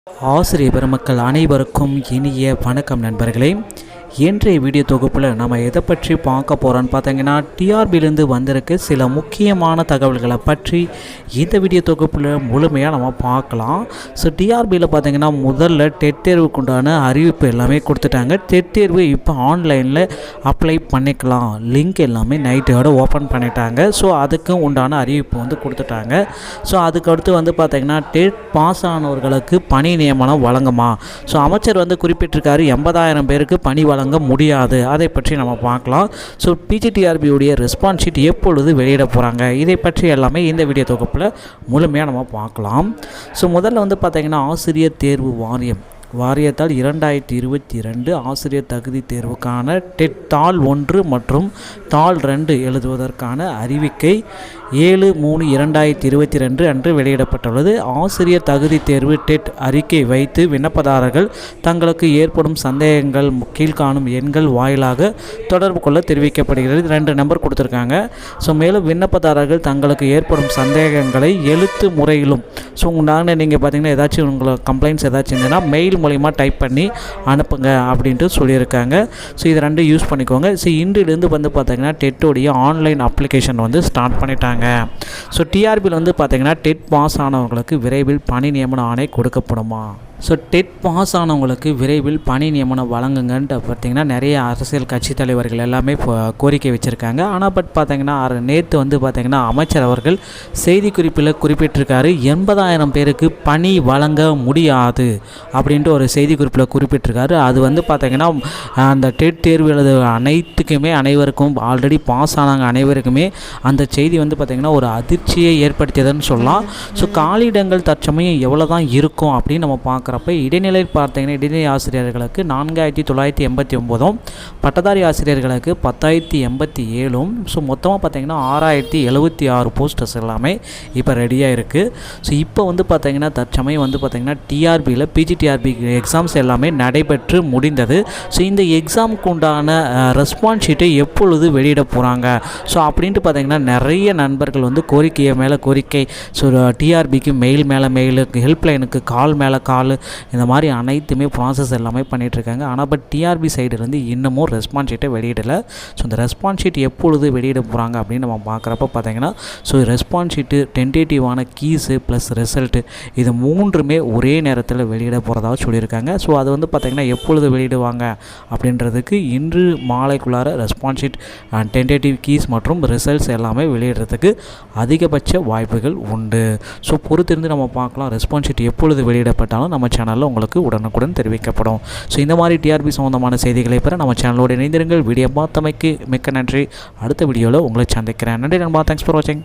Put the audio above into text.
ஆசிரியர் பெருமக்கள் அனைவருக்கும் இனிய வணக்கம் நண்பர்களே. இன்றைய வீடியோ தொகுப்பில் நம்ம எதை பற்றி பார்க்க போகிறோன்னு பார்த்தீங்கன்னா, டிஆர்பியிலேருந்து வந்திருக்க சில முக்கியமான தகவல்களை பற்றி இந்த வீடியோ தொகுப்பில் முழுமையாக நம்ம பார்க்கலாம். ஸோ டிஆர்பியில் பார்த்தீங்கன்னா முதல்ல டெட் தேர்வுக்குண்டான அறிவிப்பு எல்லாமே கொடுத்துட்டாங்க. டெட் தேர்வு இப்போ ஆன்லைனில் அப்ளை பண்ணிக்கலாம், லிங்க் எல்லாமே நைட்டோட ஓப்பன் பண்ணிட்டாங்க. ஸோ அதுக்கு உண்டான அறிவிப்பு கொடுத்துட்டாங்க. ஸோ அதுக்கடுத்து பார்த்திங்கன்னா டெட் பாஸ் ஆனவர்களுக்கு பணி நியமனம் வழங்குமா. ஸோ அமைச்சர் குறிப்பிட்டிருக்காரு 80,000 பேருக்கு பணி வழங்க முடியாது. அதை பற்றி நம்ம பார்க்கலாம். ஸோ பிஜிடிஆர்பியுடைய ரெஸ்பான்ஸ் ஷீட் எப்பொழுது வெளியிட போகிறாங்க, இதை பற்றி எல்லாமே இந்த வீடியோ தொகுப்பில் முழுமையாக நம்ம பார்க்கலாம். ஸோ முதல்ல பார்த்திங்கன்னா ஆசிரியர் தேர்வு வாரியத்தால் 2022 ஆசிரியர் தகுதி தேர்வுக்கான டெட் தாள் 1 மற்றும் தாள் 2 எழுதுவதற்கான அறிவிக்கை 7/3/2022 அன்று வெளியிடப்பட்டுள்ளது. ஆசிரியர் தகுதி தேர்வு டெட் அறிக்கை வைத்து விண்ணப்பதாரர்கள் தங்களுக்கு ஏற்படும் சந்தேகங்கள் கீழ்காணும் எண்கள் வாயிலாக தொடர்பு கொள்ள தெரிவிக்கப்படுகிறது. 2 நம்பர் கொடுத்துருக்காங்க. ஸோ மேலும் விண்ணப்பதாரர்கள் தங்களுக்கு ஏற்படும் சந்தேகங்களை எழுத்து முறையிலும் நீங்கள் பார்த்தீங்கன்னா ஏதாச்சும் உங்களுக்கு கம்ப்ளைண்ட்ஸ் ஏதாச்சும் இருந்ததுன்னா மெயில் மூலிமா டைப் பண்ணி அனுப்புங்க அப்படின்ட்டு சொல்லியிருக்காங்க. ஸோ இது 2 யூஸ் பண்ணிக்கோங்க. ஸோ இன்றிலிருந்து பார்த்தீங்கன்னா டெட்டோடைய ஆன்லைன் அப்ளிகேஷன் ஸ்டார்ட் பண்ணிட்டாங்க. ஸோ டிஆர்பியில் பார்த்தீங்கன்னா டெட் பாஸ் ஆனவங்களுக்கு விரைவில் பணி நியமன ஆணை கொடுக்கப்படுமா. ஸோ டெட் பாஸ் ஆனவங்களுக்கு விரைவில் பணி நியமனம் வழங்குங்கன்ட்டு பார்த்திங்கன்னா நிறைய அரசியல் கட்சி தலைவர்கள் எல்லாமே கோரிக்கை வச்சுருக்காங்க. ஆனால் பார்த்திங்கன்னா நேற்று பார்த்திங்கன்னா அமைச்சர் அவர்கள் செய்திக்குறிப்பில் குறிப்பிட்டிருக்காரு 80,000 பேருக்கு பணி வழங்க முடியாது அப்படின்ட்டு ஒரு செய்திக்குறிப்பில் குறிப்பிட்டிருக்காரு. அது பார்த்திங்கன்னா அந்த டெட் தேர்வு எழுத அனைவருக்கும் ஆல்ரெடி பாஸ் ஆனாங்க அனைவருக்குமே அந்த செய்தி பார்த்திங்கன்னா ஒரு அதிர்ச்சியை ஏற்படுத்தியதுன்னு சொல்லலாம். ஸோ காலியிடங்கள் தற்சமயம் எவ்வளோ தான் இருக்கும் அப்படின்னு நம்ம பார்க்குறப்ப இடைநிலை பார்த்தீங்கன்னா இடைநிலை ஆசிரியர்களுக்கு 4,989, பட்டதாரி ஆசிரியர்களுக்கு 10,087. ஸோ மொத்தமாக பார்த்தீங்கன்னா 6,076 போஸ்டர்ஸ் எல்லாமே இப்போ ரெடியாக இருக்குது. ஸோ இப்போ பார்த்தீங்கன்னா தற்சமயம் பார்த்தீங்கன்னா டிஆர்பியில் பிஜிடிஆர்பி எக்ஸாம்ஸ் எல்லாமே நடைபெற்று முடிந்தது. ஸோ இந்த எக்ஸாமுக்கு உண்டான ரெஸ்பான்ஸ் ஷீட்டை எப்பொழுது வெளியிட போகிறாங்க ஸோ அப்படின்ட்டு பார்த்தீங்கன்னா நிறைய நண்பர்கள் கோரிக்கையை மேலே கோரிக்கை, ஸோ டிஆர்பிக்கு மெயில் மேலே மெயில், ஹெல்ப்லைனுக்கு கால் மேலே கால், இந்த மாதிரி அனைத்துமே ப்ராசஸ் எல்லாமே பண்ணிகிட்ருக்காங்க. ஆனால் டிஆர்பி சைடுலேருந்து இன்னமும் ரெஸ்பான்ஸ் ஷீட்டை வெளியிடலை. ஸோ இந்த ரெஸ்பான்ஸ் ஷீட் எப்பொழுது வெளியிட போகிறாங்க அப்படின்னு நம்ம பார்க்குறப்ப பார்த்தீங்கன்னா ஸோ ரெஸ்பான்ஸ் ஷீட்டு டென்டேட்டிவான கீஸு ப்ளஸ் ரிசல்ட்டு இது 3மே ஒரே நேரத்தில் வெளியிட போகிறதாக சொல்லியிருக்காங்க. ஸோ அது பார்த்திங்கன்னா எப்பொழுது வெளியிடுவாங்க அப்படின்றதுக்கு இன்று மாலைக்குள்ளார ரெஸ்பான்ஸ் ஷீட் டென்டேட்டிவ் கீஸ் மற்றும் ரிசல்ட்ஸ் எல்லாமே வெளியிடுறதுக்கு அதிகபட்ச வாய்ப்புகள் உண்டு. ஸோ பொறுத்திருந்து நம்ம பார்க்கலாம். ரெஸ்பான்ஸ் ஷீட் எப்பொழுது வெளியிடப்பட்டாலும் நம்ம சேனலில் உங்களுக்கு உடனுக்குடன் தெரிவிக்கப்படும். ஸோ இந்த மாதிரி டிஆர்பி சம்பந்தமான செய்திகளை பெற நம்ம சேனலோடு இணைந்திருங்கள். வீடியோ பார்த்தமைக்கு மிக்க நன்றி. அடுத்த வீடியோவில் உங்களை சந்திக்கிறேன். நன்றி நண்பா. தேங்க்ஸ் ஃபார் வாட்சிங்.